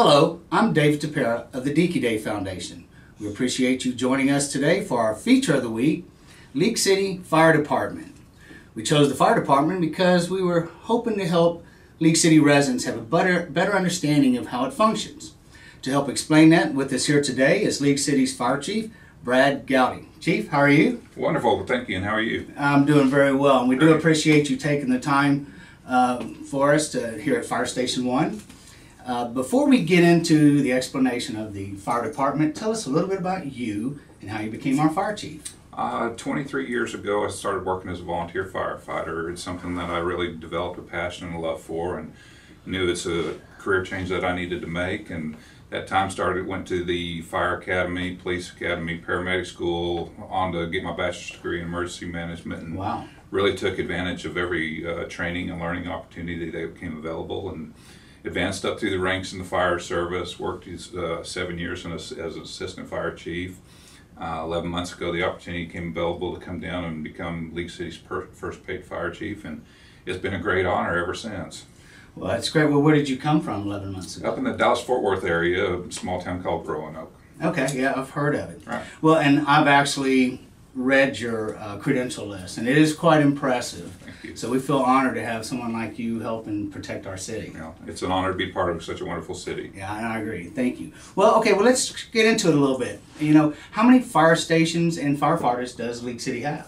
Hello, I'm David Tepera of the Dekeday Foundation. We appreciate you joining us today for our feature of the week, League City Fire Department. We chose the fire department because we were hoping to help League City residents have a better understanding of how it functions. To help explain that, with us here today is League City's Fire Chief, Brad Goudie. Chief, how are you? Wonderful, thank you, and how are you? I'm doing very well, and we do appreciate you taking the time for us here at Fire Station 1. Before we get into the explanation of the fire department, tell us a little bit about you and how you became our fire chief. 23 years ago, I started working as a volunteer firefighter. It's something that I really developed a passion and a love for, and knew it's a career change that I needed to make. And that time went to the fire academy, police academy, paramedic school, on to get my bachelor's degree in emergency management. And wow. Really took advantage of every training and learning opportunity that became available, and advanced up through the ranks in the fire service. Worked 7 years as an assistant fire chief. 11 months ago, the opportunity came available to come down and become League City's first paid fire chief, and it's been a great honor ever since. Well, that's great. Well, where did you come from 11 months ago? Up in the Dallas-Fort Worth area, a small town called Roanoke. Okay, yeah, I've heard of it. Right. Well, and I've actually read your credential list, and it is quite impressive. Thank you. So we feel honored to have someone like you helping protect our city. Yeah, it's an honor to be part of such a wonderful city. Yeah, I agree. Thank you. Well, okay, well, let's get into it a little bit. You know, how many fire stations and firefighters does League City have?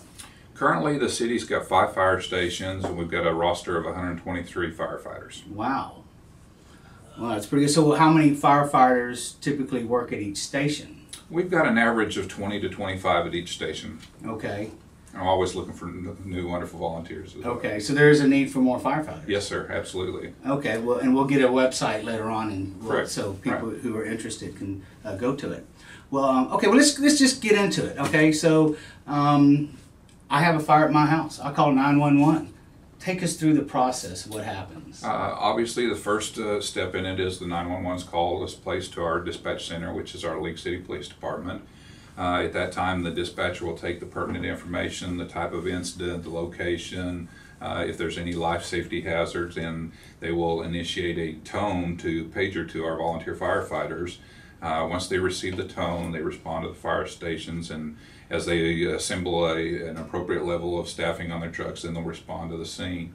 Currently, the city's got 5 fire stations, and we've got a roster of 123 firefighters. Wow. Well, that's pretty good. So how many firefighters typically work at each station? We've got an average of 20 to 25 at each station. Okay. I'm always looking for new, wonderful volunteers as well. Okay, so there is a need for more firefighters. Yes, sir, absolutely. Okay, well, and we'll get a website later on, and Correct. So people who are interested can go to it. Well, okay, well, let's just get into it. Okay, so I have a fire at my house. I call 911. Take us through the process of what happens. Obviously, the first step in it is the 911's call is placed to our dispatch center, which is our League City Police Department. At that time, the dispatcher will take the pertinent information, the type of incident, the location, if there's any life safety hazards, and they will initiate a tone to pager to our volunteer firefighters. Once they receive the tone, they respond to the fire stations, and as they assemble an appropriate level of staffing on their trucks, then they'll respond to the scene.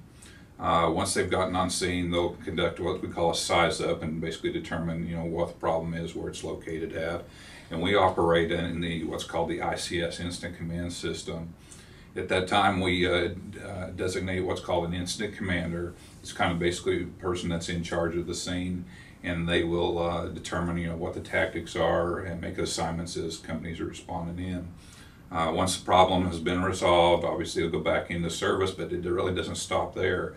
Once they've gotten on scene, they'll conduct what we call a size up and basically determine, what the problem is, where it's located at. And we operate in what's called the ICS Instant Command System. At that time, we designate what's called an incident commander. It's kind of basically a person that's in charge of the scene, and they will determine what the tactics are and make assignments as companies are responding in. Once the problem has been resolved, obviously they'll go back into service, but it really doesn't stop there.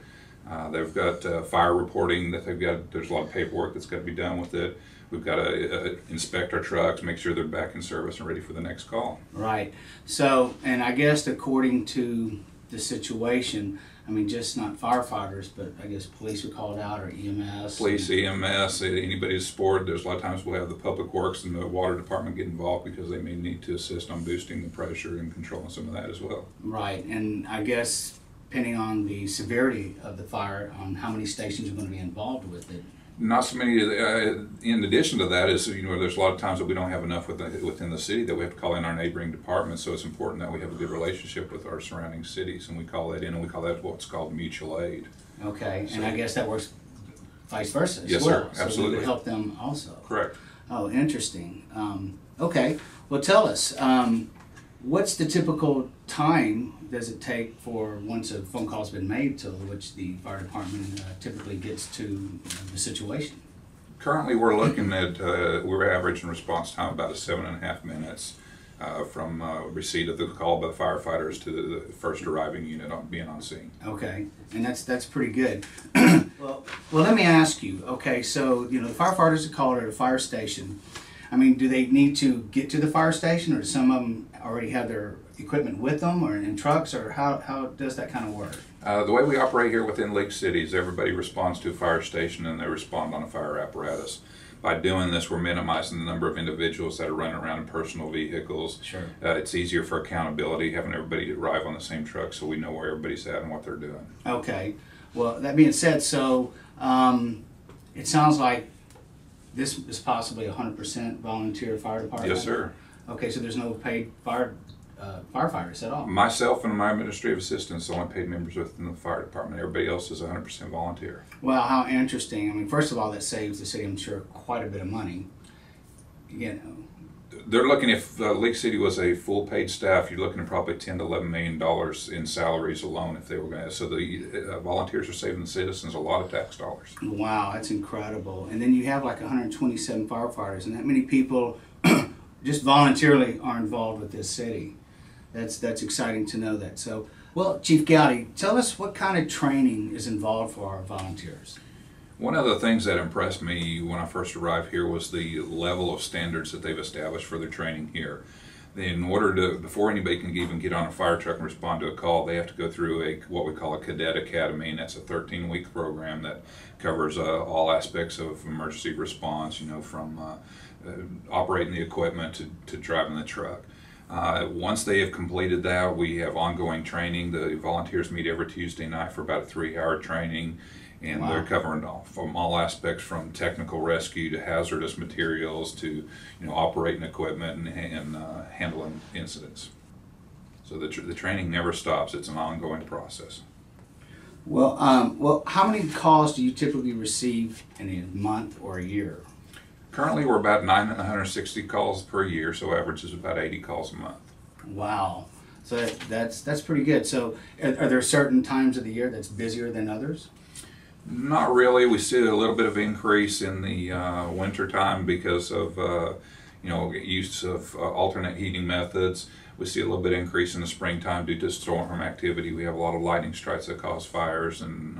They've got fire reporting that there's a lot of paperwork that's got to be done with it. We've got to inspect our trucks, make sure they're back in service and ready for the next call. Right. So, and I guess according to the situation, I mean, just not firefighters, but I guess police are called out, or EMS. Police, EMS, anybody's sport. There's a lot of times we'll have the public works and the water department get involved because they may need to assist on boosting the pressure and controlling some of that as well. Right, and I guess depending on the severity of the fire, on how many stations are going to be involved with it. Not so many. In addition to that, is there's a lot of times that we don't have enough within the city that we have to call in our neighboring departments. So it's important that we have a good relationship with our surrounding cities, and we call that in, and we call that what's called mutual aid. Okay, so, and I guess that works vice versa as yes, well. Sir, absolutely. So we would help them also. Correct. Oh, interesting. Okay, well, tell us. What's the typical time does it take for once a phone call's been made to which the fire department typically gets to the situation? Currently, we're looking at we're averaging response time about 7.5 minutes from receipt of the call by the firefighters to the first arriving unit being on scene. Okay, and that's pretty good. well, let me ask you. Okay, so the firefighters are called at a fire station. I mean, do they need to get to the fire station, or do some of them already have their equipment with them, or in trucks, or how does that kind of work? The way we operate here within League City is everybody responds to a fire station and they respond on a fire apparatus. By doing this, we're minimizing the number of individuals that are running around in personal vehicles. Sure. It's easier for accountability, having everybody arrive on the same truck so we know where everybody's at and what they're doing. Okay. Well, that being said, so it sounds like this is possibly 100% volunteer fire department? Yes, sir. Okay, so there's no paid firefighters at all? Myself and my administrative assistants are the only paid members within the fire department. Everybody else is 100% volunteer. Well, how interesting. I mean, first of all, that saves the city, I'm sure, quite a bit of money. You know. They're looking, if League City was a full paid staff, you're looking at probably $10 to $11 million in salaries alone if they were going to. So the volunteers are saving the citizens a lot of tax dollars. Wow, that's incredible. And then you have like 127 firefighters, and that many people just voluntarily are involved with this city. That's exciting to know that. So, well, Chief Goudie, tell us what kind of training is involved for our volunteers. One of the things that impressed me when I first arrived here was the level of standards that they've established for their training here. In order to, before anybody can even get on a fire truck and respond to a call, they have to go through what we call a cadet academy, and that's a 13-week program that covers all aspects of emergency response, you know, from operating the equipment to driving the truck. Once they have completed that, we have ongoing training. The volunteers meet every Tuesday night for about a 3-hour training. And wow. They're covering from all aspects, from technical rescue to hazardous materials to, you know, operating equipment and handling incidents. So the training never stops. It's an ongoing process. Well, well, how many calls do you typically receive in a month or a year? Currently, we're about 960 calls per year, so average is about 80 calls a month. Wow. So that's pretty good. So are there certain times of the year that's busier than others? Not really. We see a little bit of increase in the winter time because of you know, use of alternate heating methods. We see a little bit increase in the springtime due to storm activity. We have a lot of lightning strikes that cause fires and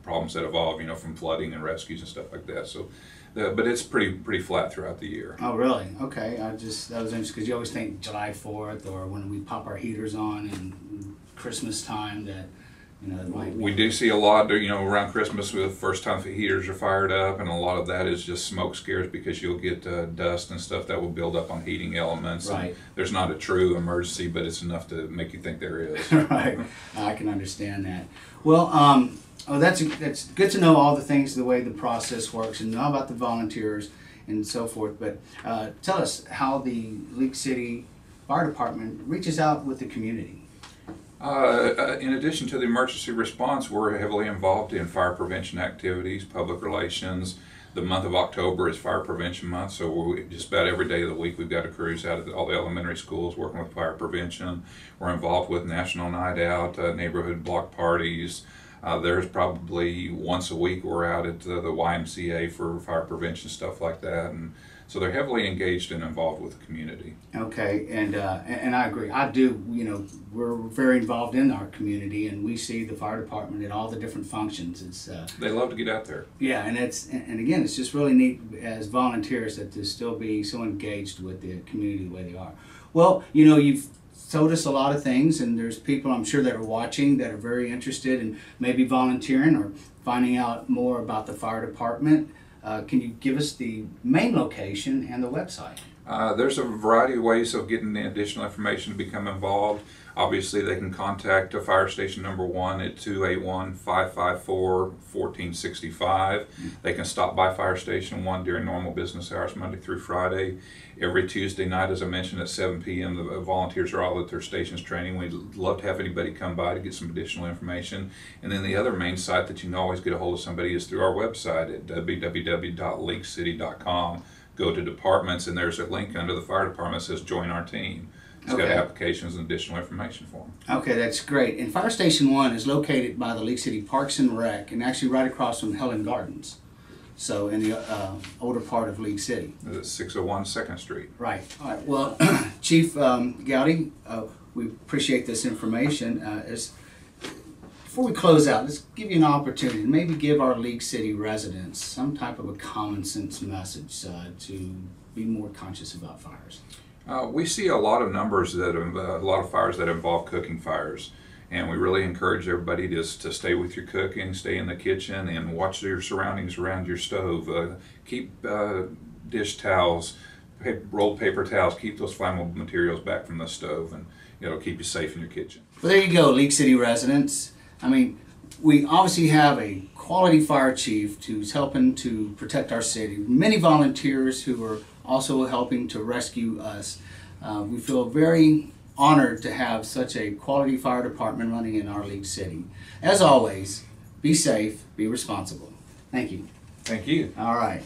problems that evolve, you know, from flooding and rescues and stuff like that. So, but it's pretty flat throughout the year. Oh, really? Okay. That was interesting because you always think July 4th or when we pop our heaters on in Christmas time that. You know, we do see a lot, you know, around Christmas, the first time the heaters are fired up, and a lot of that is just smoke scares because you'll get dust and stuff that will build up on heating elements. Right. And there's not a true emergency, but it's enough to make you think there is. Right. I can understand that. Well, oh, that's good to know all the things, the way the process works, and know about the volunteers and so forth. But tell us how the League City Fire Department reaches out with the community. In addition to the emergency response, we're heavily involved in fire prevention activities, public relations. The month of October is Fire Prevention Month, so just about every day of the week we've got a cruise out of all the elementary schools working with fire prevention. We're involved with National Night Out, neighborhood block parties. There's probably once a week we're out at the YMCA for fire prevention, stuff like that. And so they're heavily engaged and involved with the community. Okay, and I agree. I do. You know, we're very involved in our community, and we see the fire department at all the different functions. It's they love to get out there. Yeah, and again, it's just really neat as volunteers that to still be so engaged with the community the way they are. Well, you know, you've told us a lot of things, and there's people I'm sure that are watching that are very interested in maybe volunteering or finding out more about the fire department. Can you give us the main location and the website? There's a variety of ways of getting additional information to become involved. Obviously, they can contact Fire Station Number 1 at 281-554-1465. They can stop by Fire Station 1 during normal business hours, Monday through Friday. Every Tuesday night, as I mentioned, at 7 p.m., the volunteers are all at their stations training. We'd love to have anybody come by to get some additional information. And then the other main site that you can always get a hold of somebody is through our website at www.leaguecity.com. Go to departments, and there's a link under the fire department that says join our team. It's got applications and additional information for them. Okay, that's great. And Fire Station 1 is located by the League City Parks and Rec, and actually right across from Helen Gardens. So in the older part of League City. It's 601 2nd Street. Right. All right. Well, Chief Goudie, we appreciate this information. Before we close out, let's give you an opportunity to maybe give our League City residents some type of a common sense message to be more conscious about fires. We see a lot of numbers a lot of fires that involve cooking fires, and we really encourage everybody to stay with your cooking, stay in the kitchen, and watch your surroundings around your stove. Keep dish towels, rolled paper towels. Keep those flammable materials back from the stove, and it'll keep you safe in your kitchen. Well, there you go, League City residents. I mean, we obviously have a quality fire chief who's helping to protect our city. Many volunteers who are also helping to rescue us. We feel very honored to have such a quality fire department running in our League City. As always, be safe, be responsible. Thank you. Thank you. All right.